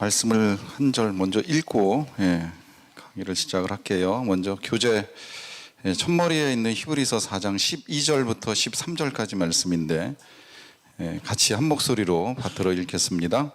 말씀을 한 절 먼저 읽고 강의를 시작을 할게요. 먼저 교재 첫머리에 있는 히브리서 4장 12절부터 13절까지 말씀인데 같이 한 목소리로 받들어 읽겠습니다.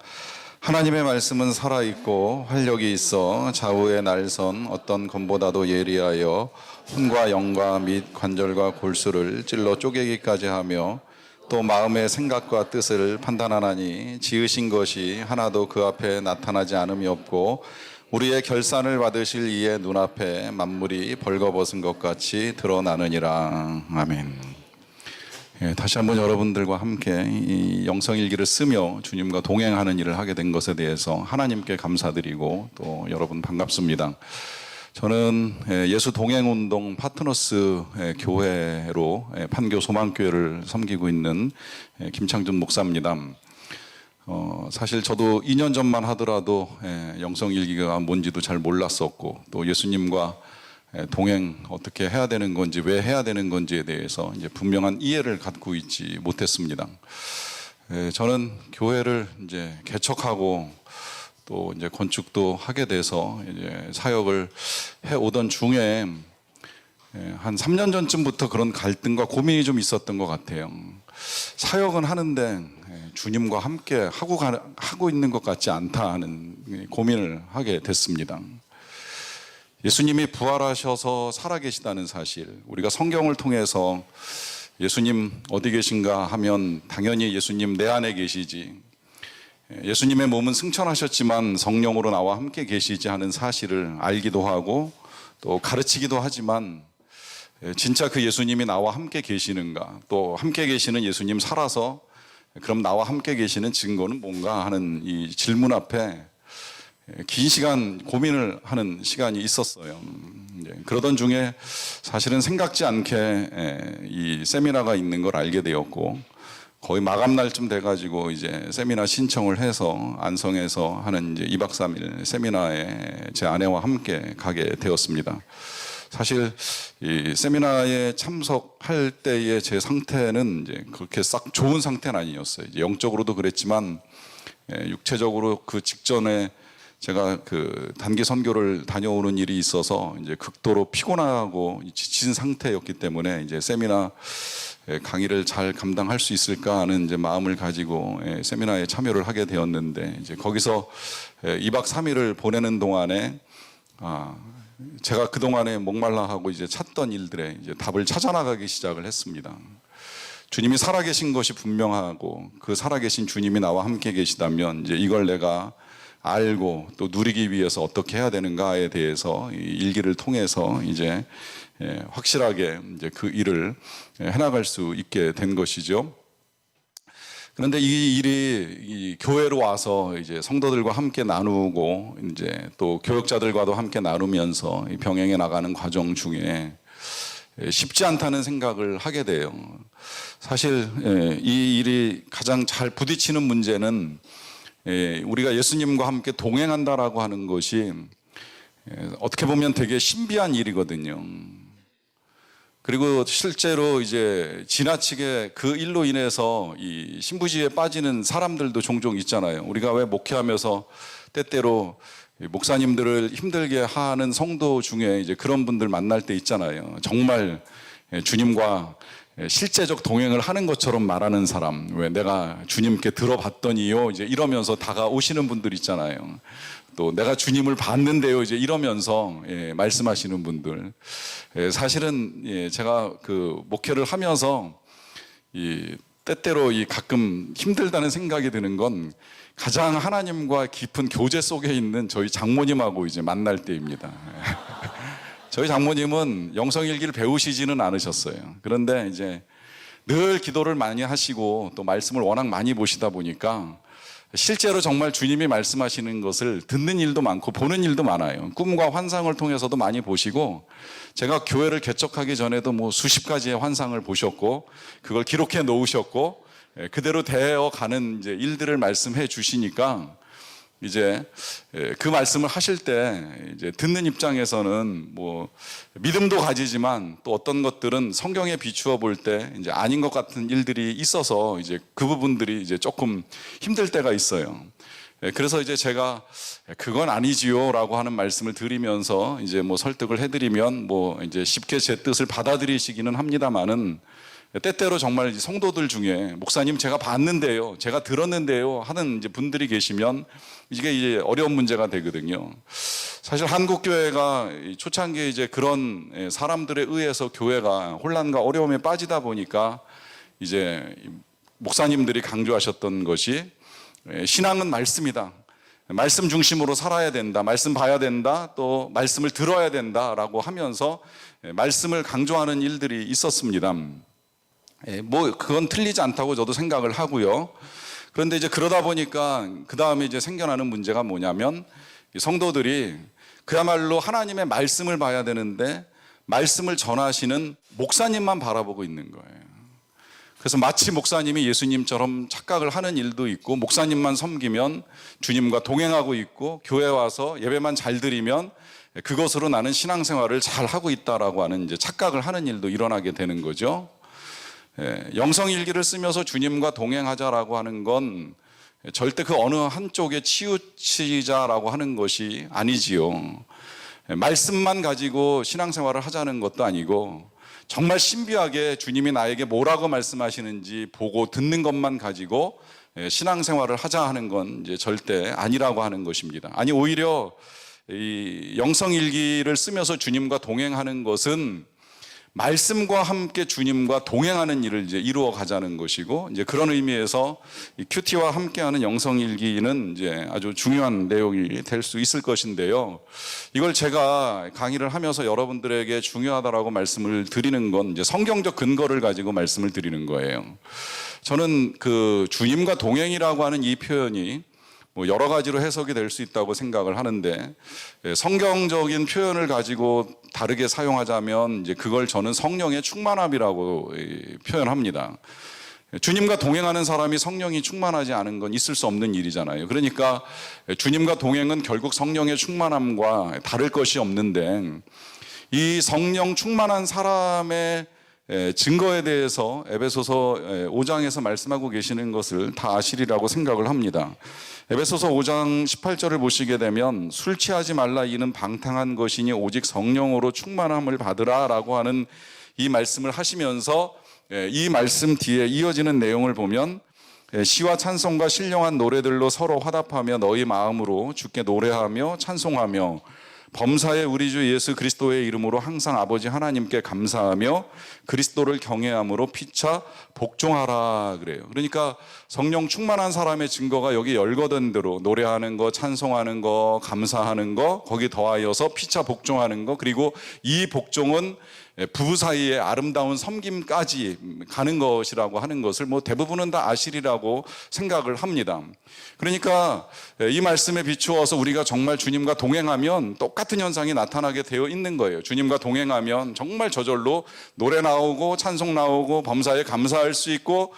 하나님의 말씀은 살아있고 활력이 있어 좌우의 날선 어떤 검보다도 예리하여 혼과 영과 및 관절과 골수를 찔러 쪼개기까지 하며 또 마음의 생각과 뜻을 판단하나니 지으신 것이 하나도 그 앞에 나타나지 않음이 없고 우리의 결산을 받으실 이의 눈앞에 만물이 벌거벗은 것 같이 드러나느니라. 아멘. 다시 한번 여러분들과 함께 이 영성일기를 쓰며 주님과 동행하는 일을 하게 된 것에 대해서 하나님께 감사드리고 또 여러분 반갑습니다. 저는 예수 동행운동 파트너스 교회로 판교 소망교회를 섬기고 있는 김창준 목사입니다. 사실 저도 2년 전만 하더라도 영성일기가 뭔지도 잘 몰랐었고 또 예수님과 동행 어떻게 해야 되는 건지 왜 해야 되는 건지에 대해서 이제 분명한 이해를 갖고 있지 못했습니다. 저는 교회를 이제 개척하고 또 이제 건축도 하게 돼서 이제 사역을 해 오던 중에 한 3년 전쯤부터 그런 갈등과 고민이 좀 있었던 것 같아요. 사역은 하는데 주님과 함께 하고 있는 것 같지 않다 하는 고민을 하게 됐습니다. 예수님이 부활하셔서 살아계시다는 사실, 우리가 성경을 통해서 예수님 어디 계신가 하면 당연히 예수님 내 안에 계시지, 예수님의 몸은 승천하셨지만 성령으로 나와 함께 계시지 하는 사실을 알기도 하고 또 가르치기도 하지만 진짜 그 예수님이 나와 함께 계시는가, 또 함께 계시는 예수님 살아서 그럼 나와 함께 계시는 증거는 뭔가 하는 이 질문 앞에 긴 시간 고민을 하는 시간이 있었어요. 그러던 중에 사실은 생각지 않게 이 세미나가 있는 걸 알게 되었고 거의 마감 날쯤 돼가지고 이제 세미나 신청을 해서 안성에서 하는 이제 2박 3일 세미나에 제 아내와 함께 가게 되었습니다. 사실 이 세미나에 참석할 때의 제 상태는 이제 그렇게 싹 좋은 상태는 아니었어요. 이제 영적으로도 그랬지만 육체적으로 그 직전에 제가 그 단기 선교를 다녀오는 일이 있어서 이제 극도로 피곤하고 지친 상태였기 때문에 이제 세미나 강의를 잘 감당할 수 있을까 하는 이제 마음을 가지고 세미나에 참여를 하게 되었는데 이제 거기서 2박 3일을 보내는 동안에 제가 그동안에 목말라 하고 이제 찾던 일들에 이제 답을 찾아 나가기 시작을 했습니다. 주님이 살아계신 것이 분명하고 그 살아계신 주님이 나와 함께 계시다면 이제 이걸 내가 알고 또 누리기 위해서 어떻게 해야 되는가에 대해서 이 일기를 통해서 이제 확실하게 이제 그 일을 해나갈 수 있게 된 것이죠. 그런데 이 일이 이 교회로 와서 이제 성도들과 함께 나누고 이제 또 교역자들과도 함께 나누면서 병행해 나가는 과정 중에 쉽지 않다는 생각을 하게 돼요. 사실 이 일이 가장 잘 부딪히는 문제는 우리가 예수님과 함께 동행한다라고 하는 것이 어떻게 보면 되게 신비한 일이거든요. 그리고 실제로 이제 지나치게 그 일로 인해서 이 신부지에 빠지는 사람들도 종종 있잖아요. 우리가 왜 목회하면서 때때로 목사님들을 힘들게 하는 성도 중에 이제 그런 분들 만날 때 있잖아요. 정말 주님과 실제적 동행을 하는 것처럼 말하는 사람, 왜 내가 주님께 들어봤더니요 이제 이러면서 다가오시는 분들 있잖아요. 또 내가 주님을 봤는데요 이제 이러면서 말씀하시는 분들. 사실은 제가 그 목회를 하면서 때때로 가끔 힘들다는 생각이 드는 건 가장 하나님과 깊은 교제 속에 있는 저희 장모님하고 이제 만날 때입니다. 저희 장모님은 영성일기를 배우시지는 않으셨어요. 그런데 이제 늘 기도를 많이 하시고 또 말씀을 워낙 많이 보시다 보니까 실제로 정말 주님이 말씀하시는 것을 듣는 일도 많고 보는 일도 많아요. 꿈과 환상을 통해서도 많이 보시고, 제가 교회를 개척하기 전에도 뭐 수십 가지의 환상을 보셨고 그걸 기록해 놓으셨고 그대로 되어 가는 이제 일들을 말씀해 주시니까 이제 그 말씀을 하실 때 이제 듣는 입장에서는 뭐 믿음도 가지지만 또 어떤 것들은 성경에 비추어 볼 때 이제 아닌 것 같은 일들이 있어서 이제 그 부분들이 이제 조금 힘들 때가 있어요. 그래서 이제 제가 그건 아니지요라고 하는 말씀을 드리면서 이제 뭐 설득을 해드리면 뭐 이제 쉽게 제 뜻을 받아들이시기는 합니다만은, 때때로 정말 성도들 중에 목사님 제가 봤는데요, 제가 들었는데요 하는 이제 분들이 계시면 이게 이제 어려운 문제가 되거든요. 사실 한국 교회가 초창기에 이제 그런 사람들에 의해서 교회가 혼란과 어려움에 빠지다 보니까 이제 목사님들이 강조하셨던 것이 신앙은 말씀이다. 말씀 중심으로 살아야 된다. 말씀 봐야 된다. 또 말씀을 들어야 된다라고 하면서 말씀을 강조하는 일들이 있었습니다. 뭐 그건 틀리지 않다고 저도 생각을 하고요. 그런데 이제 그러다 보니까 그 다음에 이제 생겨나는 문제가 뭐냐면, 성도들이 그야말로 하나님의 말씀을 봐야 되는데 말씀을 전하시는 목사님만 바라보고 있는 거예요. 그래서 마치 목사님이 예수님처럼 착각을 하는 일도 있고, 목사님만 섬기면 주님과 동행하고 있고, 교회 와서 예배만 잘 드리면 그것으로 나는 신앙생활을 잘 하고 있다라고 하는 이제 착각을 하는 일도 일어나게 되는 거죠. 영성일기를 쓰면서 주님과 동행하자라고 하는 건 절대 그 어느 한쪽에 치우치자라고 하는 것이 아니지요. 말씀만 가지고 신앙생활을 하자는 것도 아니고, 정말 신비하게 주님이 나에게 뭐라고 말씀하시는지 보고 듣는 것만 가지고 신앙생활을 하자 하는 건 이제 절대 아니라고 하는 것입니다. 아니, 오히려 이 영성일기를 쓰면서 주님과 동행하는 것은 말씀과 함께 주님과 동행하는 일을 이제 이루어 가자는 것이고, 이제 그런 의미에서 이 큐티와 함께하는 영성일기는 이제 아주 중요한 내용이 될 수 있을 것인데요. 이걸 제가 강의를 하면서 여러분들에게 중요하다라고 말씀을 드리는 건 이제 성경적 근거를 가지고 말씀을 드리는 거예요. 저는 그 주님과 동행이라고 하는 이 표현이 뭐 여러 가지로 해석이 될 수 있다고 생각을 하는데, 성경적인 표현을 가지고 다르게 사용하자면 이제 그걸 저는 성령의 충만함이라고 표현합니다. 주님과 동행하는 사람이 성령이 충만하지 않은 건 있을 수 없는 일이잖아요. 그러니까 주님과 동행은 결국 성령의 충만함과 다를 것이 없는데, 이 성령 충만한 사람의 증거에 대해서 에베소서 5장에서 말씀하고 계시는 것을 다 아시리라고 생각을 합니다. 에베소서 5장 18절을 보시게 되면, 술 취하지 말라, 이는 방탕한 것이니 오직 성령으로 충만함을 받으라 라고 하는 이 말씀을 하시면서, 이 말씀 뒤에 이어지는 내용을 보면, 시와 찬송과 신령한 노래들로 서로 화답하며 너희 마음으로 주께 노래하며 찬송하며 범사의 우리 주 예수 그리스도의 이름으로 항상 아버지 하나님께 감사하며 그리스도를 경외함으로 피차 복종하라 그래요. 그러니까 성령 충만한 사람의 증거가 여기 열거된 대로 노래하는 거, 찬송하는 거, 감사하는 거, 거기 더하여서 피차 복종하는 거, 그리고 이 복종은 부부 사이에 아름다운 섬김까지 가는 것이라고 하는 것을 뭐 대부분은 다 아시리라고 생각을 합니다. 그러니까 이 말씀에 비추어서 우리가 정말 주님과 동행하면 똑같은 현상이 나타나게 되어 있는 거예요. 주님과 동행하면 정말 저절로 노래 나오고 찬송 나오고 범사에 감사할 수 있고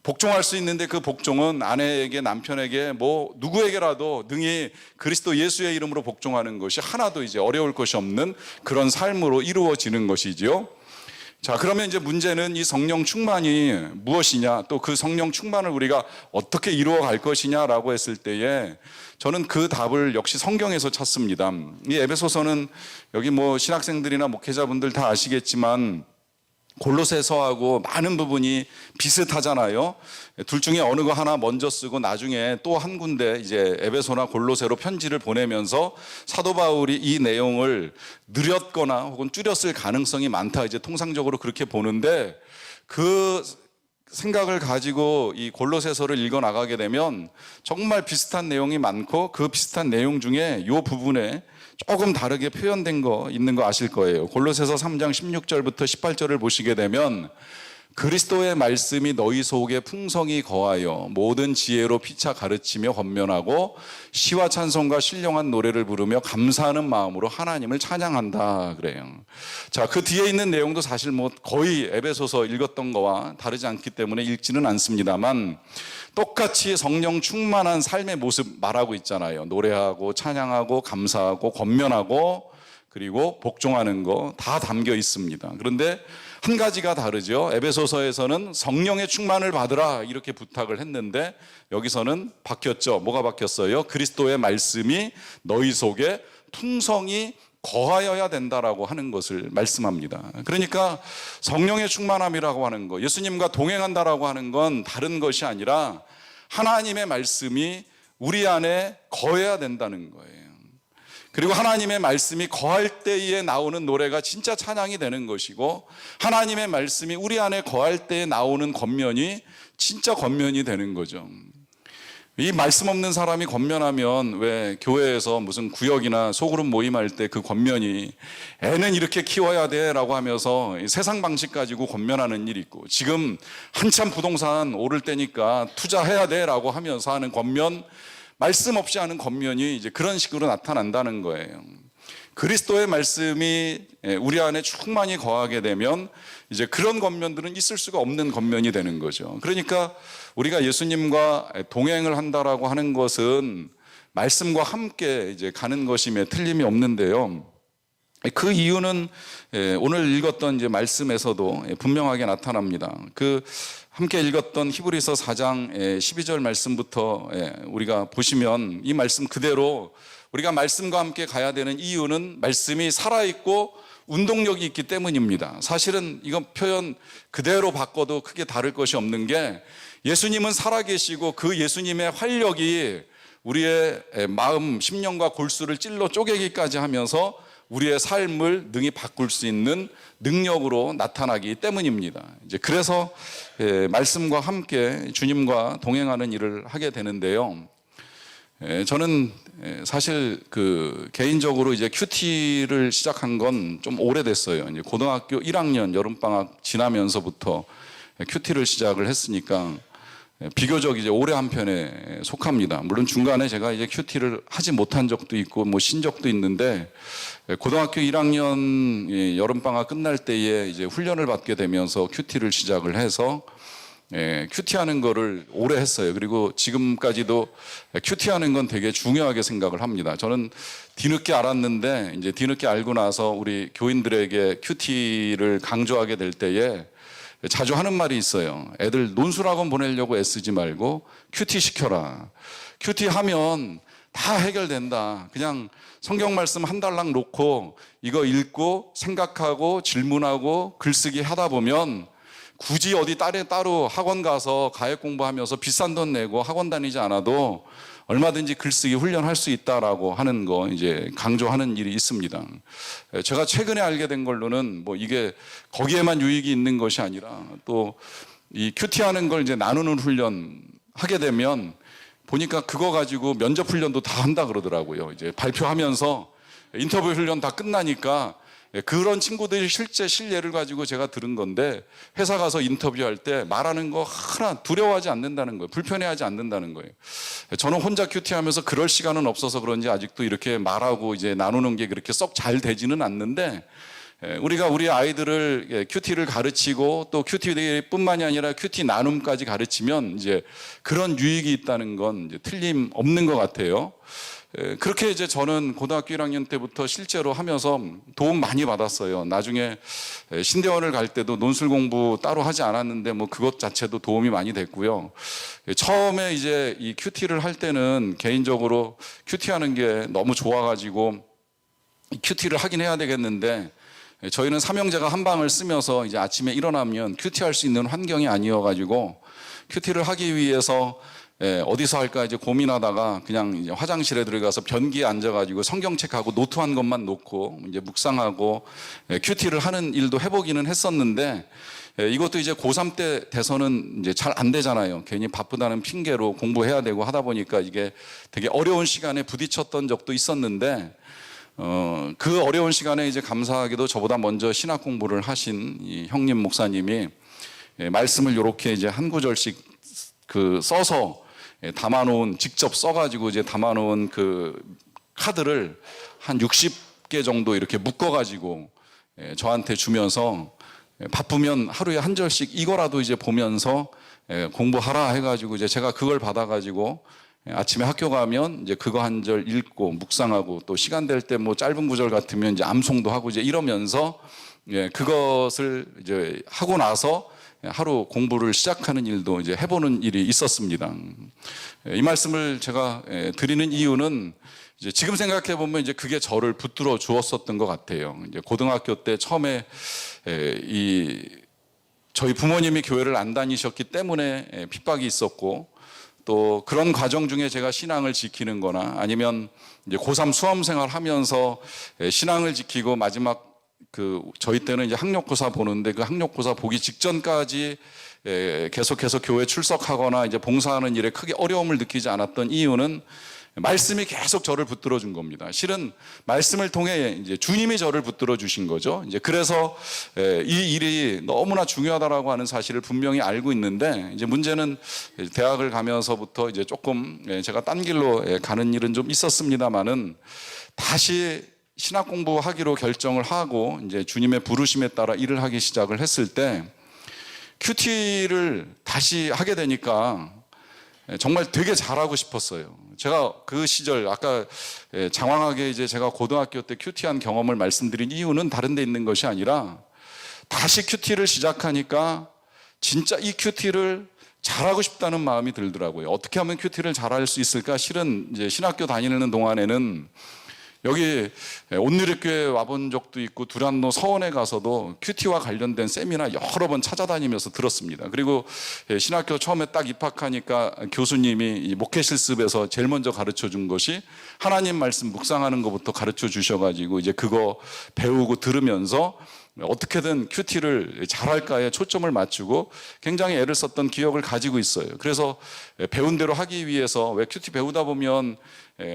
복종할 수 있는데, 그 복종은 아내에게, 남편에게, 뭐 누구에게라도 능히 그리스도 예수의 이름으로 복종하는 것이 하나도 이제 어려울 것이 없는 그런 삶으로 이루어지는 것이지요. 자, 그러면 이제 문제는 이 성령 충만이 무엇이냐, 또 그 성령 충만을 우리가 어떻게 이루어 갈 것이냐라고 했을 때에 저는 그 답을 역시 성경에서 찾습니다. 이 에베소서는 여기 뭐 신학생들이나 목회자분들 다 아시겠지만 골로새서하고 많은 부분이 비슷하잖아요. 둘 중에 어느 거 하나 먼저 쓰고 나중에 또 한 군데 이제 에베소나 골로새로 편지를 보내면서 사도 바울이 이 내용을 느렸거나 혹은 줄였을 가능성이 많다, 이제 통상적으로 그렇게 보는데, 그 생각을 가지고 이 골로새서를 읽어 나가게 되면 정말 비슷한 내용이 많고, 그 비슷한 내용 중에 이 부분에 조금 다르게 표현된 거 있는 거 아실 거예요. 골로새서 3장 16절부터 18절을 보시게 되면, 그리스도의 말씀이 너희 속에 풍성히 거하여 모든 지혜로 피차 가르치며 권면하고 시와 찬송과 신령한 노래를 부르며 감사하는 마음으로 하나님을 찬양한다 그래요. 자, 그 뒤에 있는 내용도 사실 뭐 거의 에베소서 읽었던 거와 다르지 않기 때문에 읽지는 않습니다만, 똑같이 성령 충만한 삶의 모습 말하고 있잖아요. 노래하고 찬양하고 감사하고 권면하고 그리고 복종하는 거 다 담겨 있습니다. 그런데 한 가지가 다르죠. 에베소서에서는 성령의 충만을 받으라 이렇게 부탁을 했는데 여기서는 바뀌었죠. 뭐가 바뀌었어요? 그리스도의 말씀이 너희 속에 풍성히 거하여야 된다라고 하는 것을 말씀합니다. 그러니까 성령의 충만함이라고 하는 거, 예수님과 동행한다라고 하는 건 다른 것이 아니라 하나님의 말씀이 우리 안에 거해야 된다는 거예요. 그리고 하나님의 말씀이 거할 때에 나오는 노래가 진짜 찬양이 되는 것이고, 하나님의 말씀이 우리 안에 거할 때에 나오는 권면이 진짜 권면이 되는 거죠. 이 말씀 없는 사람이 권면하면 왜 교회에서 무슨 구역이나 소그룹 모임할 때 그 권면이 애는 이렇게 키워야 돼 라고 하면서 세상 방식 가지고 권면하는 일이 있고, 지금 한참 부동산 오를 때니까 투자해야 돼 라고 하면서 하는 권면, 말씀 없이 하는 권면이 이제 그런 식으로 나타난다는 거예요. 그리스도의 말씀이 우리 안에 충만히 거하게 되면 이제 그런 권면들은 있을 수가 없는 권면이 되는 거죠. 그러니까 우리가 예수님과 동행을 한다라고 하는 것은 말씀과 함께 이제 가는 것임에 틀림이 없는데요. 그 이유는 오늘 읽었던 이제 말씀에서도 분명하게 나타납니다. 그 함께 읽었던 히브리서 4장 12절 말씀부터 우리가 보시면 이 말씀 그대로 우리가 말씀과 함께 가야 되는 이유는 말씀이 살아있고 운동력이 있기 때문입니다. 사실은 이건 표현 그대로 바꿔도 크게 다를 것이 없는 게, 예수님은 살아계시고 그 예수님의 활력이 우리의 마음, 심령과 골수를 찔러 쪼개기까지 하면서 우리의 삶을 능히 바꿀 수 있는 능력으로 나타나기 때문입니다. 이제 그래서 말씀과 함께 주님과 동행하는 일을 하게 되는데요. 저는 사실 개인적으로 이제 큐티를 시작한 건 좀 오래됐어요. 이제 고등학교 1학년 여름방학 지나면서부터 큐티를 시작을 했으니까 비교적 이제 오래 한 편에 속합니다. 물론 중간에 제가 이제 큐티를 하지 못한 적도 있고 쉰 적도 있는데, 고등학교 1학년 여름방학 끝날 때에 이제 훈련을 받게 되면서 큐티를 시작을 해서 큐티하는 거를 오래 했어요. 그리고 지금까지도 큐티하는 건 되게 중요하게 생각을 합니다. 저는 뒤늦게 알았는데, 이제 뒤늦게 알고 나서 우리 교인들에게 큐티를 강조하게 될 때에 자주 하는 말이 있어요. 애들 논술학원 보내려고 애쓰지 말고 큐티 시켜라. 큐티 하면 다 해결된다. 그냥 성경 말씀 한 달락 놓고 이거 읽고 생각하고 질문하고 글쓰기 하다 보면 굳이 어디 따로 학원 가서 가액 공부하면서 비싼 돈 내고 학원 다니지 않아도 얼마든지 글쓰기 훈련할 수 있다라고 하는 거 이제 강조하는 일이 있습니다. 제가 최근에 알게 된 걸로는 이게 거기에만 유익이 있는 것이 아니라 또 이 큐티하는 걸 이제 나누는 훈련 하게 되면 보니까 그거 가지고 면접 훈련도 다 한다 그러더라고요. 이제 발표하면서 인터뷰 훈련 다 끝나니까 그런 친구들이 실제 실례를 가지고 제가 들은 건데, 회사 가서 인터뷰할 때 말하는 거 하나 두려워하지 않는다는 거예요. 불편해하지 않는다는 거예요. 저는 혼자 큐티하면서 그럴 시간은 없어서 그런지 아직도 이렇게 말하고 이제 나누는 게 그렇게 썩 잘 되지는 않는데, 우리가 우리 아이들을 큐티를 가르치고 또 큐티뿐만이 아니라 큐티 나눔까지 가르치면 이제 그런 유익이 있다는 건 이제 틀림없는 것 같아요. 그렇게 이제 저는 고등학교 1학년 때부터 실제로 하면서 도움 많이 받았어요. 나중에 신대원을 갈 때도 논술 공부 따로 하지 않았는데 그것 자체도 도움이 많이 됐고요. 처음에 이제 이 큐티를 할 때는 개인적으로 큐티하는 게 너무 좋아가지고 큐티를 하긴 해야 되겠는데, 저희는 삼형제가 한 방을 쓰면서 이제 아침에 일어나면 큐티할 수 있는 환경이 아니어가지고 큐티를 하기 위해서 어디서 할까 이제 고민하다가 그냥 이제 화장실에 들어가서 변기에 앉아가지고 성경책하고 노트한 것만 놓고 이제 묵상하고 큐티를 하는 일도 해보기는 했었는데, 이것도 이제 고3 때 돼서는 이제 잘 안 되잖아요. 괜히 바쁘다는 핑계로 공부해야 되고 하다 보니까 이게 되게 어려운 시간에 부딪혔던 적도 있었는데, 그 어려운 시간에 이제 감사하게도 저보다 먼저 신학 공부를 하신 이 형님 목사님이 말씀을 이렇게 이제 한 구절씩 써서 담아놓은, 직접 써가지고 이제 담아놓은 그 카드를 한 60개 정도 이렇게 묶어가지고 저한테 주면서 바쁘면 하루에 한 절씩 이거라도 이제 보면서 공부하라 해가지고 이제 제가 그걸 받아가지고 아침에 학교 가면 이제 그거 한 절 읽고 묵상하고 또 시간 될 때 뭐 짧은 구절 같으면 이제 암송도 하고 이제 이러면서 그것을 이제 하고 나서 하루 공부를 시작하는 일도 이제 해보는 일이 있었습니다. 이 말씀을 제가 드리는 이유는 이제 지금 생각해 보면 이제 그게 저를 붙들어 주었었던 것 같아요. 이제 고등학교 때 처음에 저희 부모님이 교회를 안 다니셨기 때문에 핍박이 있었고 또 그런 과정 중에 제가 신앙을 지키는 거나 아니면 이제 고3 수험생활 하면서 신앙을 지키고 마지막 저희 때는 이제 학력고사 보는데 그 학력고사 보기 직전까지 계속해서 교회 출석하거나 이제 봉사하는 일에 크게 어려움을 느끼지 않았던 이유는 말씀이 계속 저를 붙들어 준 겁니다. 실은 말씀을 통해 이제 주님이 저를 붙들어 주신 거죠. 이제 그래서 이 일이 너무나 중요하다라고 하는 사실을 분명히 알고 있는데 이제 문제는 대학을 가면서부터 이제 조금 제가 딴 길로 가는 일은 좀 있었습니다만은 다시 신학 공부하기로 결정을 하고 이제 주님의 부르심에 따라 일을 하기 시작을 했을 때 큐티를 다시 하게 되니까 정말 되게 잘하고 싶었어요. 제가 그 시절 아까 장황하게 이제 제가 고등학교 때 큐티한 경험을 말씀드린 이유는 다른 데 있는 것이 아니라 다시 큐티를 시작하니까 진짜 이 큐티를 잘하고 싶다는 마음이 들더라고요. 어떻게 하면 큐티를 잘할 수 있을까? 실은 이제 신학교 다니는 동안에는 여기 온누리교회 와본 적도 있고 두란노 서원에 가서도 큐티와 관련된 세미나 여러 번 찾아다니면서 들었습니다. 그리고 신학교 처음에 딱 입학하니까 교수님이 목회 실습에서 제일 먼저 가르쳐 준 것이 하나님 말씀 묵상하는 것부터 가르쳐 주셔가지고 이제 그거 배우고 들으면서 어떻게든 큐티를 잘할까에 초점을 맞추고 굉장히 애를 썼던 기억을 가지고 있어요. 그래서 배운 대로 하기 위해서 왜 큐티 배우다 보면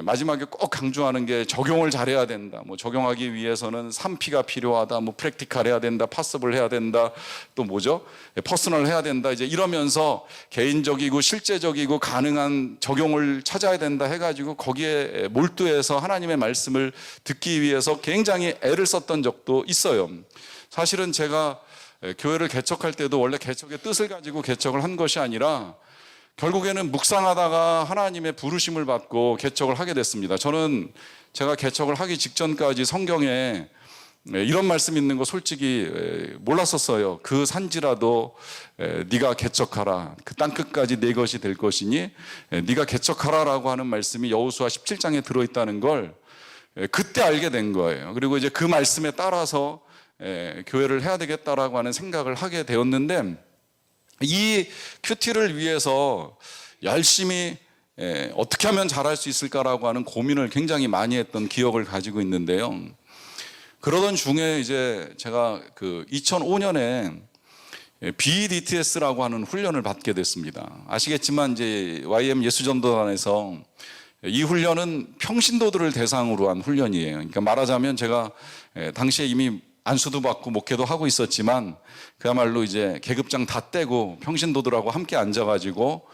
마지막에 꼭 강조하는 게 적용을 잘해야 된다. 뭐 적용하기 위해서는 3P가 필요하다. 뭐 프랙티컬 해야 된다. 파서블 해야 된다. 또 뭐죠? 퍼스널 해야 된다. 이제 이러면서 개인적이고 실제적이고 가능한 적용을 찾아야 된다 해가지고 거기에 몰두해서 하나님의 말씀을 듣기 위해서 굉장히 애를 썼던 적도 있어요. 사실은 제가 교회를 개척할 때도 원래 개척의 뜻을 가지고 개척을 한 것이 아니라 결국에는 묵상하다가 하나님의 부르심을 받고 개척을 하게 됐습니다. 저는 제가 개척을 하기 직전까지 성경에 이런 말씀 있는 거 솔직히 몰랐었어요. 그 산지라도 네가 개척하라. 그 땅 끝까지 내 것이 될 것이니 네가 개척하라라고 하는 말씀이 여호수아 17장에 들어있다는 걸 그때 알게 된 거예요. 그리고 이제 그 말씀에 따라서 교회를 해야 되겠다라고 하는 생각을 하게 되었는데 이 큐티를 위해서 열심히 어떻게 하면 잘할 수 있을까라고 하는 고민을 굉장히 많이 했던 기억을 가지고 있는데요. 그러던 중에 이제 제가 2005년에 BDTS라고 하는 훈련을 받게 됐습니다. 아시겠지만 이제 YM 예수전도단에서 이 훈련은 평신도들을 대상으로 한 훈련이에요. 그러니까 말하자면 제가 당시에 이미 안수도 받고 목회도 하고 있었지만 그야말로 이제 계급장 다 떼고 평신도들하고 함께 앉아가지고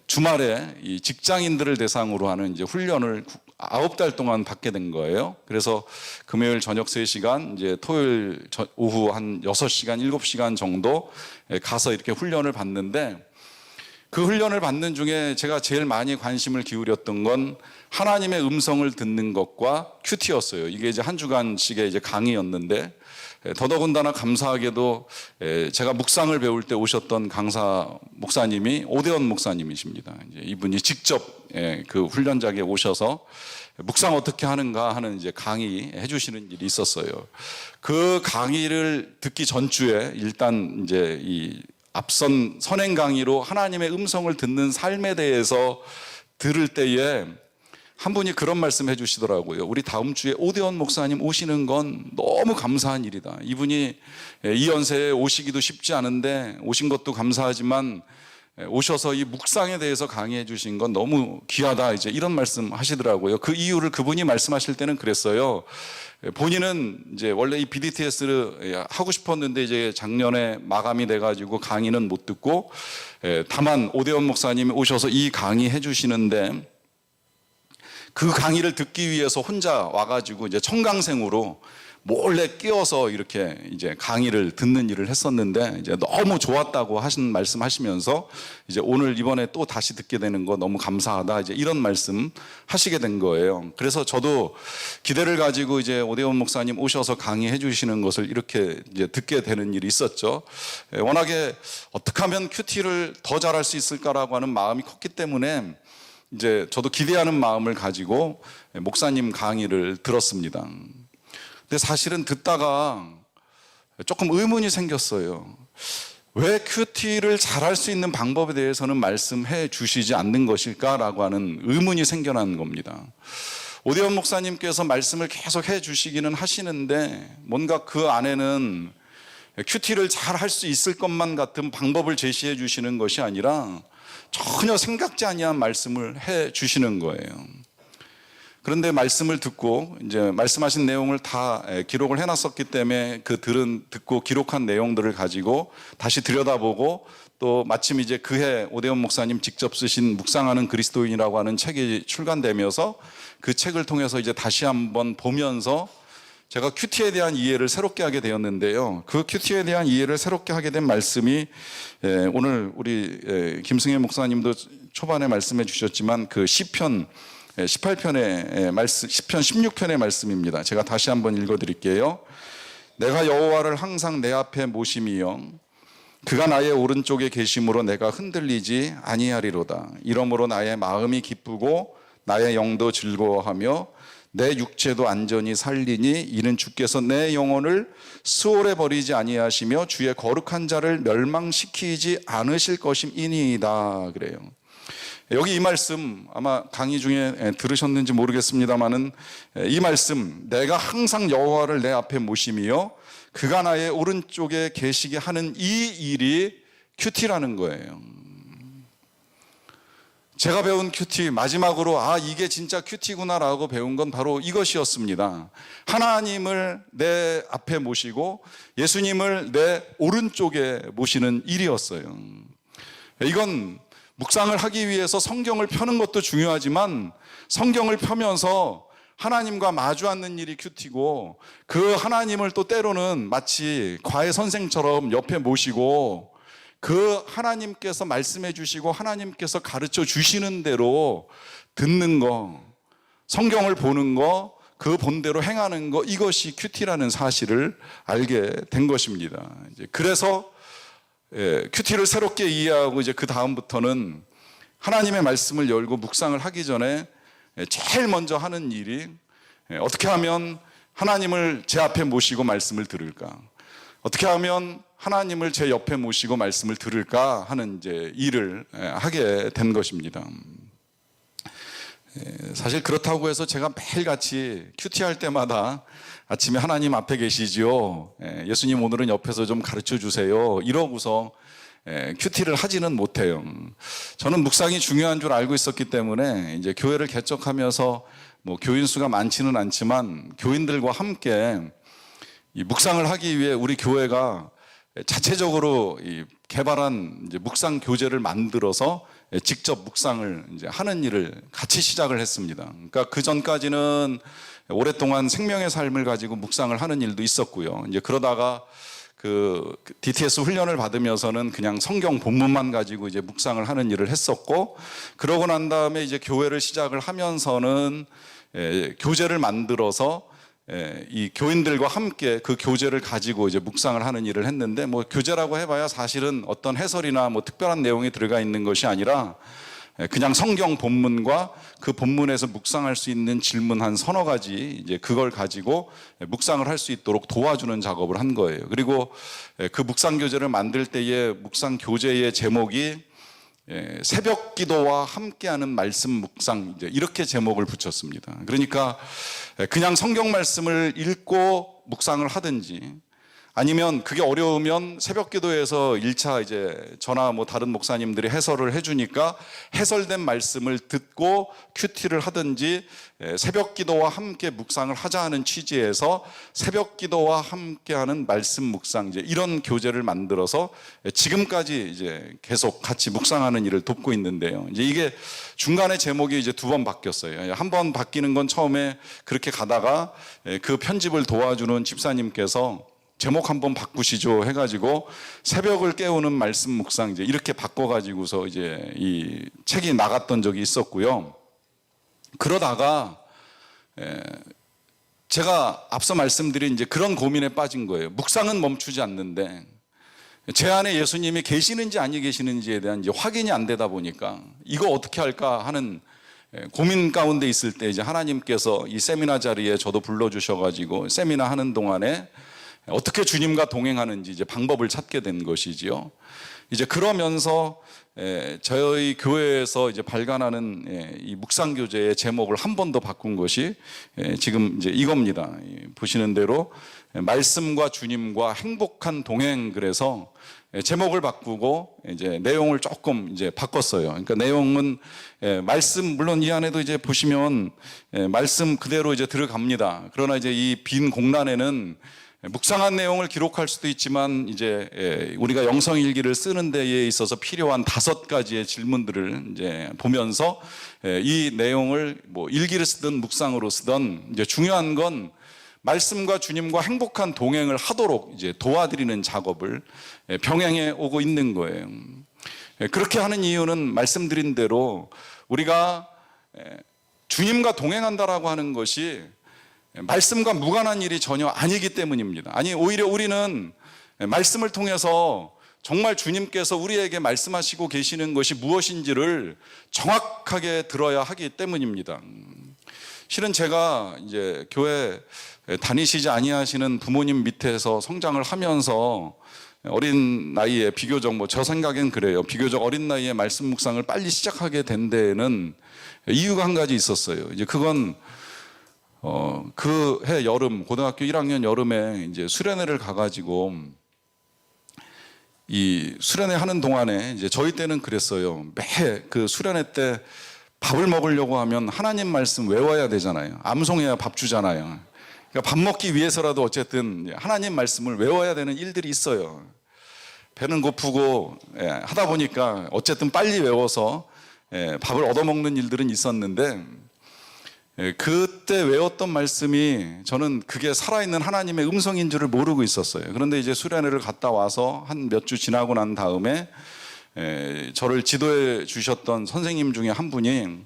주말에 이 직장인들을 대상으로 하는 이제 훈련을 9달 동안 받게 된 거예요. 그래서 금요일 저녁 3시간, 이제 토요일 오후 한 6시간, 7시간 정도 가서 이렇게 훈련을 받는데 그 훈련을 받는 중에 제가 제일 많이 관심을 기울였던 건 하나님의 음성을 듣는 것과 큐티였어요. 이게 이제 한 주간씩의 이제 강의였는데 더더군다나 감사하게도 제가 묵상을 배울 때 오셨던 강사 목사님이 오대원 목사님이십니다. 이제 이분이 직접 그 훈련장에 오셔서 묵상 어떻게 하는가 하는 이제 강의해 주시는 일이 있었어요. 그 강의를 듣기 전주에 일단 이제 이 앞선 선행 강의로 하나님의 음성을 듣는 삶에 대해서 들을 때에 한 분이 그런 말씀 해주시더라고요. 우리 다음 주에 오대원 목사님 오시는 건 너무 감사한 일이다. 이분이 이 연세에 오시기도 쉽지 않은데 오신 것도 감사하지만 오셔서 이 묵상에 대해서 강의해 주신 건 너무 귀하다. 이제 이런 말씀 하시더라고요. 그 이유를 그분이 말씀하실 때는 그랬어요. 본인은 이제 원래 이 BDTS를 하고 싶었는데 이제 작년에 마감이 돼가지고 강의는 못 듣고 다만 오대원 목사님이 오셔서 이 강의 해주시는데 그 강의를 듣기 위해서 혼자 와가지고 이제 청강생으로 몰래 끼어서 이렇게 이제 강의를 듣는 일을 했었는데 이제 너무 좋았다고 하신 말씀하시면서 이제 오늘 이번에 또 다시 듣게 되는 거 너무 감사하다 이제 이런 말씀 하시게 된 거예요. 그래서 저도 기대를 가지고 이제 오대원 목사님 오셔서 강의해 주시는 것을 이렇게 이제 듣게 되는 일이 있었죠. 워낙에 어떻게 하면 큐티를 더 잘할 수 있을까라고 하는 마음이 컸기 때문에 이제 저도 기대하는 마음을 가지고 목사님 강의를 들었습니다. 근데 사실은 듣다가 조금 의문이 생겼어요. 왜 큐티를 잘할 수 있는 방법에 대해서는 말씀해 주시지 않는 것일까라고 하는 의문이 생겨난 겁니다. 오대원 목사님께서 말씀을 계속 해 주시기는 하시는데 뭔가 그 안에는 큐티를 잘 할 수 있을 것만 같은 방법을 제시해 주시는 것이 아니라 전혀 생각지 아니한 말씀을 해 주시는 거예요. 그런데 말씀을 듣고 이제 말씀하신 내용을 다 기록을 해놨었기 때문에 그 듣고 기록한 내용들을 가지고 다시 들여다보고 또 마침 이제 그해 오대원 목사님 직접 쓰신 묵상하는 그리스도인이라고 하는 책이 출간되면서 그 책을 통해서 이제 다시 한번 보면서 제가 큐티에 대한 이해를 새롭게 하게 되었는데요. 그 큐티에 대한 이해를 새롭게 하게 된 말씀이 오늘 우리 김승혜 목사님도 초반에 말씀해 주셨지만 그 시편 18편의 말씀, 시편 16편의 말씀입니다. 제가 다시 한번 읽어드릴게요. 내가 여호와를 항상 내 앞에 모심이여 그가 나의 오른쪽에 계심으로 내가 흔들리지 아니하리로다. 이러므로 나의 마음이 기쁘고 나의 영도 즐거워하며 내 육체도 안전히 살리니 이는 주께서 내 영혼을 수월에 버리지 아니하시며 주의 거룩한 자를 멸망시키지 않으실 것임이니이다. 그래요. 여기 이 말씀 아마 강의 중에 들으셨는지 모르겠습니다만은 이 말씀 내가 항상 여호와를 내 앞에 모심이요 그가 나의 오른쪽에 계시게 하는 이 일이 큐티라는 거예요. 제가 배운 큐티 마지막으로 이게 진짜 큐티구나라고 배운 건 바로 이것이었습니다. 하나님을 내 앞에 모시고 예수님을 내 오른쪽에 모시는 일이었어요. 이건 묵상을 하기 위해서 성경을 펴는 것도 중요하지만 성경을 펴면서 하나님과 마주 앉는 일이 큐티고 그 하나님을 또 때로는 마치 과외 선생처럼 옆에 모시고 그 하나님께서 말씀해 주시고 하나님께서 가르쳐 주시는 대로 듣는 거, 성경을 보는 거, 그 본대로 행하는 거, 이것이 큐티라는 사실을 알게 된 것입니다. 그래서 큐티를 새롭게 이해하고 이제 그 다음부터는 하나님의 말씀을 열고 묵상을 하기 전에 제일 먼저 하는 일이 어떻게 하면 하나님을 제 앞에 모시고 말씀을 들을까? 어떻게 하면 하나님을 제 옆에 모시고 말씀을 들을까 하는 이제 일을 하게 된 것입니다. 사실 그렇다고 해서 제가 매일같이 큐티할 때마다 아침에 하나님 앞에 계시지요. 예수님 오늘은 옆에서 좀 가르쳐 주세요. 이러고서 큐티를 하지는 못해요. 저는 묵상이 중요한 줄 알고 있었기 때문에 이제 교회를 개척하면서 뭐 교인 수가 많지는 않지만 교인들과 함께 이 묵상을 하기 위해 우리 교회가 자체적으로 개발한 이제 묵상 교재를 만들어서 직접 묵상을 이제 하는 일을 같이 시작을 했습니다. 그러니까 그 전까지는 오랫동안 생명의 삶을 가지고 묵상을 하는 일도 있었고요. 이제 그러다가 그 DTS 훈련을 받으면서는 그냥 성경 본문만 가지고 이제 묵상을 하는 일을 했었고, 그러고 난 다음에 이제 교회를 시작을 하면서는 교재를 만들어서 이 교인들과 함께 그 교재를 가지고 이제 묵상을 하는 일을 했는데, 뭐 교재라고 해봐야 사실은 어떤 해설이나 뭐 특별한 내용이 들어가 있는 것이 아니라 그냥 성경 본문과 그 본문에서 묵상할 수 있는 질문 한 서너 가지 이제 그걸 가지고 묵상을 할 수 있도록 도와주는 작업을 한 거예요. 그리고 그 묵상 교재를 만들 때의 묵상 교재의 제목이 새벽 기도와 함께하는 말씀 묵상, 이제 이렇게 제목을 붙였습니다. 그러니까 그냥 성경 말씀을 읽고 묵상을 하든지 아니면 그게 어려우면 새벽 기도에서 1차 이제 저나 뭐 다른 목사님들이 해설을 해주니까 해설된 말씀을 듣고 큐티를 하든지 새벽 기도와 함께 묵상을 하자 하는 취지에서 새벽 기도와 함께하는 말씀 묵상 이제 이런 교재를 만들어서 지금까지 이제 계속 같이 묵상하는 일을 돕고 있는데요. 이제 이게 중간에 제목이 이제 2번 바뀌었어요. 한 번 바뀌는 건 처음에 그렇게 가다가 그 편집을 도와주는 집사님께서 제목 한번 바꾸시죠 해가지고 새벽을 깨우는 말씀 묵상 이제 이렇게 바꿔가지고서 이제 이 책이 나갔던 적이 있었고요. 그러다가 제가 앞서 말씀드린 이제 그런 고민에 빠진 거예요. 묵상은 멈추지 않는데 제 안에 예수님이 계시는지 아니 계시는지에 대한 이제 확인이 안 되다 보니까 이거 어떻게 할까 하는 고민 가운데 있을 때 이제 하나님께서 이 세미나 자리에 저도 불러주셔가지고 세미나 하는 동안에 어떻게 주님과 동행하는지 이제 방법을 찾게 된 것이지요. 이제 그러면서 저희 교회에서 이제 발간하는 이 묵상 교재의 제목을 한 번 더 바꾼 것이 지금 이제 이겁니다. 보시는 대로 말씀과 주님과 행복한 동행 그래서 제목을 바꾸고 이제 내용을 조금 이제 바꿨어요. 그러니까 내용은 말씀 물론 이 안에도 이제 보시면 말씀 그대로 이제 들어갑니다. 그러나 이제 이 빈 공란에는 묵상한 내용을 기록할 수도 있지만 이제 우리가 영성일기를 쓰는 데에 있어서 필요한 5가지의 질문들을 이제 보면서 이 내용을 뭐 일기를 쓰든 묵상으로 쓰든 이제 중요한 건 말씀과 주님과 행복한 동행을 하도록 이제 도와드리는 작업을 병행해 오고 있는 거예요. 그렇게 하는 이유는 말씀드린 대로 우리가 주님과 동행한다라고 하는 것이 말씀과 무관한 일이 전혀 아니기 때문입니다. 아니 오히려 우리는 말씀을 통해서 정말 주님께서 우리에게 말씀하시고 계시는 것이 무엇인지를 정확하게 들어야 하기 때문입니다. 실은 제가 이제 교회 다니시지 아니하시는 부모님 밑에서 성장을 하면서 어린 나이에 비교적 뭐 저 생각엔 그래요. 비교적 어린 나이에 말씀 묵상을 빨리 시작하게 된 데에는 이유가 한 가지 있었어요. 이제 그건 그 해 여름 고등학교 1학년 여름에 이제 수련회를 가가지고 이 수련회 하는 동안에 이제 저희 때는 그랬어요. 매 그 수련회 때 밥을 먹으려고 하면 하나님 말씀 외워야 되잖아요. 암송해야 밥 주잖아요. 그러니까 밥 먹기 위해서라도 어쨌든 하나님 말씀을 외워야 되는 일들이 있어요. 배는 고프고 하다 보니까 어쨌든 빨리 외워서 밥을 얻어먹는 일들은 있었는데 그때 외웠던 말씀이 저는 그게 살아있는 하나님의 음성인 줄을 모르고 있었어요. 그런데 이제 수련회를 갔다 와서 한 몇 주 지나고 난 다음에 저를 지도해 주셨던 선생님 중에 한 분이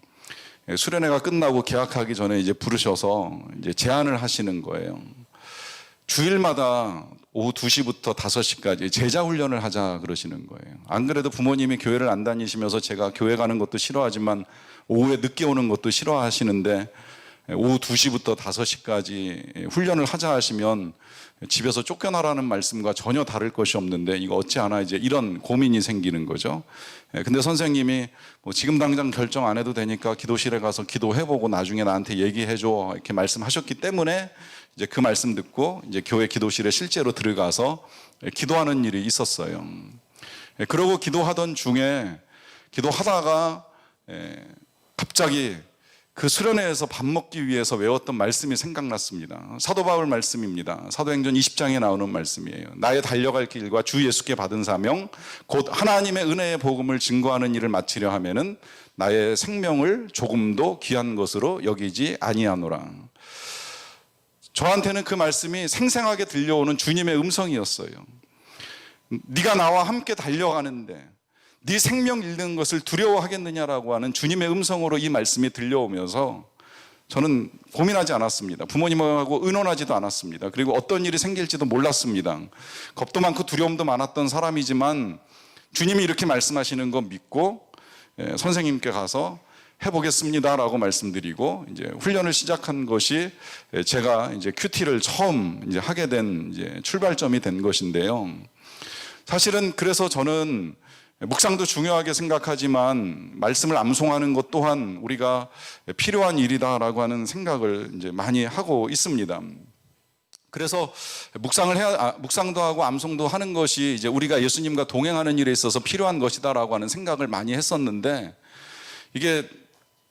수련회가 끝나고 개학하기 전에 이제 부르셔서 이제 제안을 하시는 거예요. 주일마다 오후 2시부터 5시까지 제자 훈련을 하자 그러시는 거예요. 안 그래도 부모님이 교회를 안 다니시면서 제가 교회 가는 것도 싫어하지만 오후에 늦게 오는 것도 싫어하시는데 오후 2시부터 5시까지 훈련을 하자 하시면 집에서 쫓겨나라는 말씀과 전혀 다를 것이 없는데 이거 어찌하나 이제 이런 고민이 생기는 거죠. 근데 선생님이 뭐 지금 당장 결정 안 해도 되니까 기도실에 가서 기도해보고 나중에 나한테 얘기해줘 이렇게 말씀하셨기 때문에 이제 그 말씀 듣고 이제 교회 기도실에 실제로 들어가서 기도하는 일이 있었어요. 그러고 기도하던 중에 기도하다가 갑자기 그 수련회에서 밥 먹기 위해서 외웠던 말씀이 생각났습니다. 사도 바울 말씀입니다. 사도행전 20장에 나오는 말씀이에요. 나의 달려갈 길과 주 예수께 받은 사명 곧 하나님의 은혜의 복음을 증거하는 일을 마치려 하면은 나의 생명을 조금도 귀한 것으로 여기지 아니하노라. 저한테는 그 말씀이 생생하게 들려오는 주님의 음성이었어요. 네가 나와 함께 달려가는데 네 생명 잃는 것을 두려워하겠느냐라고 하는 주님의 음성으로 이 말씀이 들려오면서 저는 고민하지 않았습니다. 부모님하고 의논하지도 않았습니다. 그리고 어떤 일이 생길지도 몰랐습니다. 겁도 많고 두려움도 많았던 사람이지만 주님이 이렇게 말씀하시는 거 믿고 선생님께 가서 해보겠습니다라고 말씀드리고 이제 훈련을 시작한 것이 제가 이제 큐티를 처음 이제 하게 된 이제 출발점이 된 것인데요. 사실은 그래서 저는 묵상도 중요하게 생각하지만 말씀을 암송하는 것 또한 우리가 필요한 일이다라고 하는 생각을 이제 많이 하고 있습니다. 그래서 묵상도 하고 암송도 하는 것이 이제 우리가 예수님과 동행하는 일에 있어서 필요한 것이다라고 하는 생각을 많이 했었는데, 이게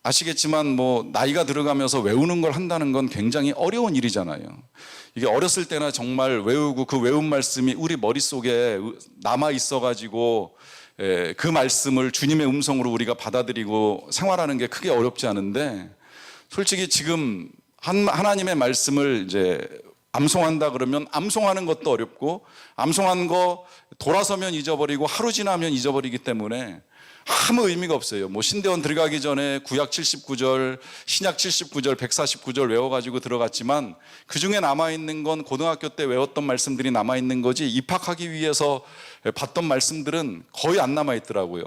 아시겠지만 뭐 나이가 들어가면서 외우는 걸 한다는 건 굉장히 어려운 일이잖아요. 이게 어렸을 때나 정말 외우고 그 외운 말씀이 우리 머릿속에 남아 있어가지고 그 말씀을 주님의 음성으로 우리가 받아들이고 생활하는 게 크게 어렵지 않은데, 솔직히 지금 하나님의 말씀을 이제 암송한다 그러면 암송하는 것도 어렵고, 암송한 거 돌아서면 잊어버리고 하루 지나면 잊어버리기 때문에 아무 의미가 없어요. 뭐 신대원 들어가기 전에 구약 79절, 신약 79절, 149절 외워가지고 들어갔지만 그 중에 남아있는 건 고등학교 때 외웠던 말씀들이 남아있는 거지, 입학하기 위해서 봤던 말씀들은 거의 안 남아있더라고요.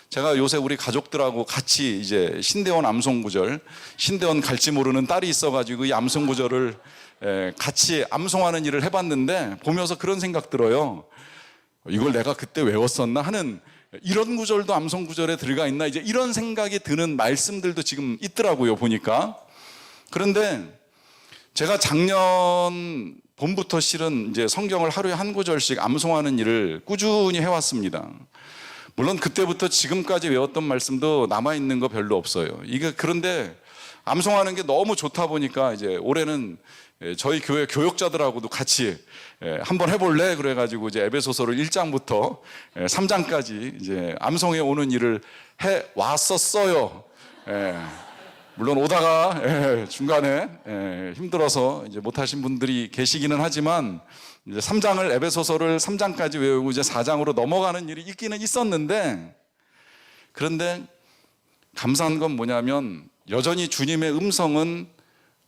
제가 요새 우리 가족들하고 같이 이제 신대원 암송구절, 신대원 갈지 모르는 딸이 있어가지고 이 암송구절을 같이 암송하는 일을 해봤는데, 보면서 그런 생각 들어요. 이걸 내가 그때 외웠었나 하는, 이런 구절도 암송 구절에 들어가 있나, 이제 이런 생각이 드는 말씀들도 지금 있더라고요, 보니까. 그런데 제가 작년 봄부터 실은 이제 성경을 하루에 한 구절씩 암송하는 일을 꾸준히 해왔습니다. 물론 그때부터 지금까지 외웠던 말씀도 남아있는 거 별로 없어요. 그런데 암송하는 게 너무 좋다 보니까 이제 올해는 저희 교회 교역자들하고도 같이 한번 해볼래? 그래가지고 이제 에베소서를 1장부터 3장까지 이제 암송해 오는 일을 해 왔었어요. 물론 오다가 중간에 힘들어서 이제 못하신 분들이 계시기는 하지만, 이제 3장을 에베소서를 3장까지 외우고 이제 4장으로 넘어가는 일이 있기는 있었는데, 그런데 감사한 건 뭐냐면 여전히 주님의 음성은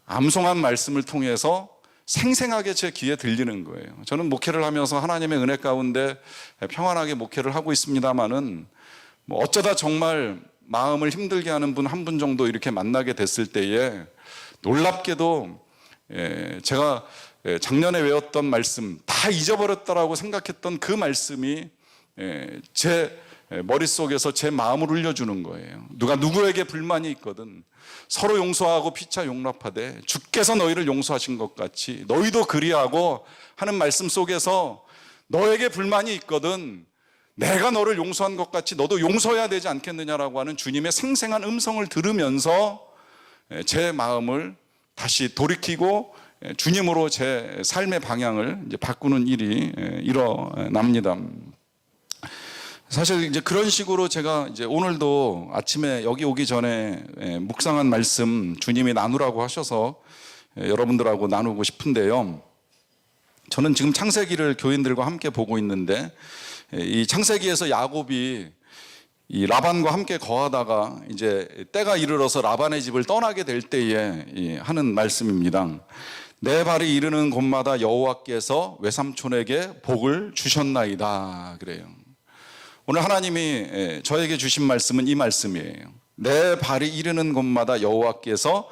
암송한 말씀을 통해서 생생하게 제 귀에 들리는 거예요. 저는 목회를 하면서 하나님의 은혜 가운데 평안하게 목회를 하고 있습니다마는, 뭐 어쩌다 정말 마음을 힘들게 하는 분 한 분 정도 이렇게 만나게 됐을 때에 놀랍게도 제가 작년에 외웠던 말씀 다 잊어버렸다라고 생각했던 그 말씀이 제 머릿속에서 제 마음을 울려주는 거예요. 누가 누구에게 불만이 있거든 서로 용서하고 피차 용납하되 주께서 너희를 용서하신 것 같이 너희도 그리하고 하는 말씀 속에서, 너에게 불만이 있거든 내가 너를 용서한 것 같이 너도 용서해야 되지 않겠느냐라고 하는 주님의 생생한 음성을 들으면서 제 마음을 다시 돌이키고 주님으로 제 삶의 방향을 이제 바꾸는 일이 일어납니다. 사실 이제 그런 식으로 제가 이제 오늘도 아침에 여기 오기 전에 묵상한 말씀 주님이 나누라고 하셔서 여러분들하고 나누고 싶은데요. 저는 지금 창세기를 교인들과 함께 보고 있는데, 이 창세기에서 야곱이 이 라반과 함께 거하다가 이제 때가 이르러서 라반의 집을 떠나게 될 때에 하는 말씀입니다. 내 발이 이르는 곳마다 여호와께서 외삼촌에게 복을 주셨나이다 그래요. 오늘 하나님이 저에게 주신 말씀은 이 말씀이에요. 내 발이 이르는 곳마다 여호와께서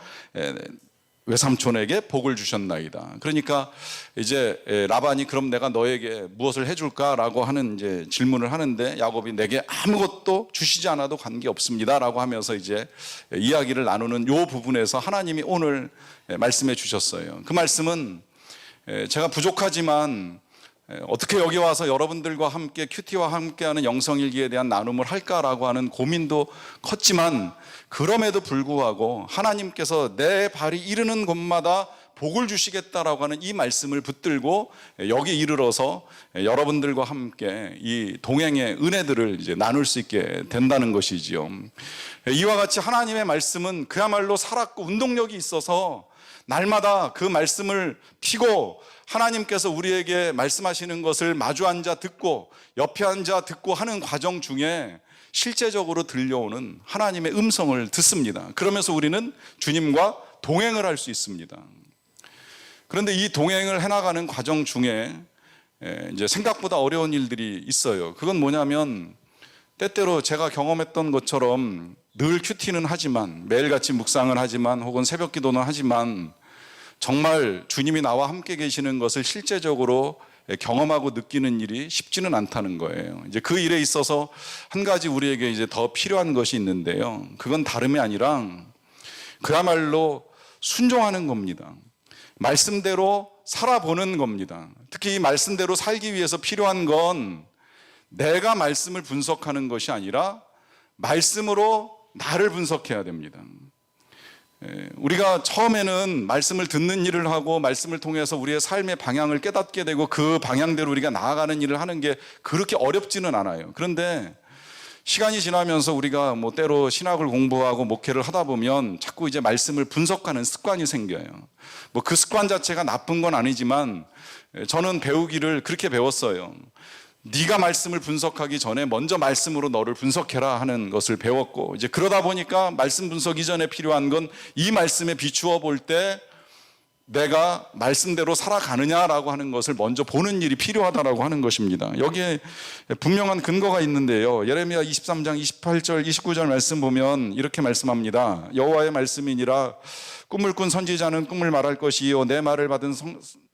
외삼촌에게 복을 주셨나이다. 그러니까 이제 라반이 그럼 내가 너에게 무엇을 해줄까라고 하는 이제 질문을 하는데, 야곱이 내게 아무것도 주시지 않아도 관계 없습니다라고 하면서 이제 이야기를 나누는 요 부분에서 하나님이 오늘 말씀해 주셨어요. 그 말씀은 제가 부족하지만 어떻게 여기 와서 여러분들과 함께 큐티와 함께하는 영성일기에 대한 나눔을 할까라고 하는 고민도 컸지만, 그럼에도 불구하고 하나님께서 내 발이 이르는 곳마다 복을 주시겠다라고 하는 이 말씀을 붙들고 여기 이르러서 여러분들과 함께 이 동행의 은혜들을 이제 나눌 수 있게 된다는 것이지요. 이와 같이 하나님의 말씀은 그야말로 살았고 운동력이 있어서 날마다 그 말씀을 피고 하나님께서 우리에게 말씀하시는 것을 마주 앉아 듣고 옆에 앉아 듣고 하는 과정 중에 실제적으로 들려오는 하나님의 음성을 듣습니다. 그러면서 우리는 주님과 동행을 할 수 있습니다. 그런데 이 동행을 해나가는 과정 중에 이제 생각보다 어려운 일들이 있어요. 그건 뭐냐면, 때때로 제가 경험했던 것처럼 늘 큐티는 하지만, 매일같이 묵상을 하지만, 혹은 새벽 기도는 하지만, 정말 주님이 나와 함께 계시는 것을 실제적으로 경험하고 느끼는 일이 쉽지는 않다는 거예요. 이제 그 일에 있어서 한 가지 우리에게 이제 더 필요한 것이 있는데요. 그건 다름이 아니라 그야말로 순종하는 겁니다. 말씀대로 살아보는 겁니다. 특히 이 말씀대로 살기 위해서 필요한 건 내가 말씀을 분석하는 것이 아니라 말씀으로 나를 분석해야 됩니다. 우리가 처음에는 말씀을 듣는 일을 하고 말씀을 통해서 우리의 삶의 방향을 깨닫게 되고 그 방향대로 우리가 나아가는 일을 하는 게 그렇게 어렵지는 않아요. 그런데 시간이 지나면서 우리가 뭐 때로 신학을 공부하고 목회를 하다 보면 자꾸 이제 말씀을 분석하는 습관이 생겨요. 뭐 그 습관 자체가 나쁜 건 아니지만 저는 배우기를 그렇게 배웠어요. 네가 말씀을 분석하기 전에 먼저 말씀으로 너를 분석해라 하는 것을 배웠고, 이제 그러다 보니까 말씀 분석 이전에 필요한 건 이 말씀에 비추어 볼 때 내가 말씀대로 살아가느냐라고 하는 것을 먼저 보는 일이 필요하다라고 하는 것입니다. 여기에 분명한 근거가 있는데요. 예레미야 23장 28절 29절 말씀 보면 이렇게 말씀합니다. 여호와의 말씀이니라. 꿈을 꾼 선지자는 꿈을 말할 것이요 내 말을 받은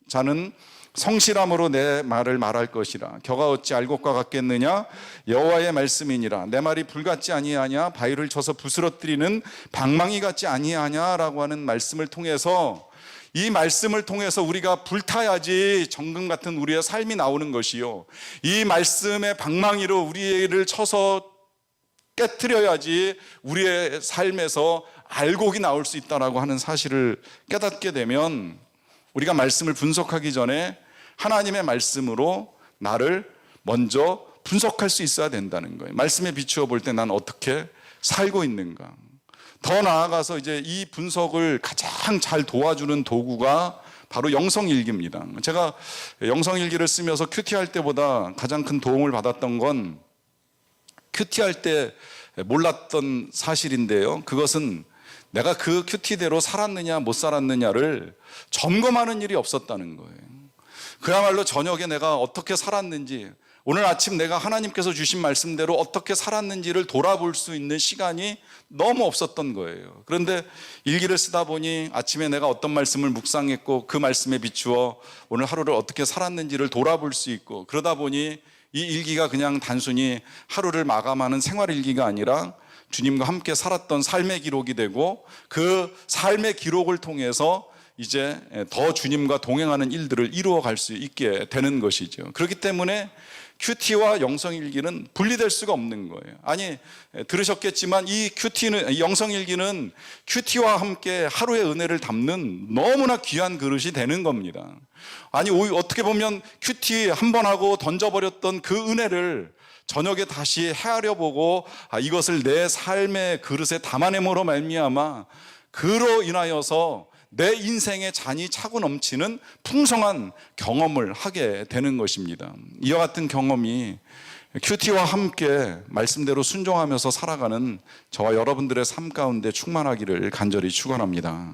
자는 성실함으로 내 말을 말할 것이라. 겨가 어찌 알곡과 같겠느냐. 여호와의 말씀이니라. 내 말이 불같지 아니하냐. 바위를 쳐서 부스러뜨리는 방망이 같지 아니하냐라고 하는 말씀을 통해서, 이 말씀을 통해서 우리가 불타야지 정금 같은 우리의 삶이 나오는 것이요, 이 말씀의 방망이로 우리를 쳐서 깨트려야지 우리의 삶에서 알곡이 나올 수 있다라고 하는 사실을 깨닫게 되면, 우리가 말씀을 분석하기 전에 하나님의 말씀으로 나를 먼저 분석할 수 있어야 된다는 거예요. 말씀에 비추어 볼 때 난 어떻게 살고 있는가. 더 나아가서 이제 이 분석을 가장 잘 도와주는 도구가 바로 영성일기입니다. 제가 영성일기를 쓰면서 큐티할 때보다 가장 큰 도움을 받았던 건 큐티할 때 몰랐던 사실인데요. 그것은 내가 그 큐티대로 살았느냐 못 살았느냐를 점검하는 일이 없었다는 거예요. 그야말로 저녁에 내가 어떻게 살았는지, 오늘 아침 내가 하나님께서 주신 말씀대로 어떻게 살았는지를 돌아볼 수 있는 시간이 너무 없었던 거예요. 그런데 일기를 쓰다 보니 아침에 내가 어떤 말씀을 묵상했고 그 말씀에 비추어 오늘 하루를 어떻게 살았는지를 돌아볼 수 있고, 그러다 보니 이 일기가 그냥 단순히 하루를 마감하는 생활일기가 아니라 주님과 함께 살았던 삶의 기록이 되고, 그 삶의 기록을 통해서 이제 더 주님과 동행하는 일들을 이루어 갈 수 있게 되는 것이죠. 그렇기 때문에 큐티와 영성일기는 분리될 수가 없는 거예요. 아니, 들으셨겠지만 이 영성일기는 큐티와 함께 하루의 은혜를 담는 너무나 귀한 그릇이 되는 겁니다. 아니, 어떻게 보면 큐티 한 번 하고 던져버렸던 그 은혜를 저녁에 다시 헤아려 보고 이것을 내 삶의 그릇에 담아냄으로 말미암아 그로 인하여서 내 인생의 잔이 차고 넘치는 풍성한 경험을 하게 되는 것입니다. 이와 같은 경험이 큐티와 함께 말씀대로 순종하면서 살아가는 저와 여러분들의 삶 가운데 충만하기를 간절히 축원합니다.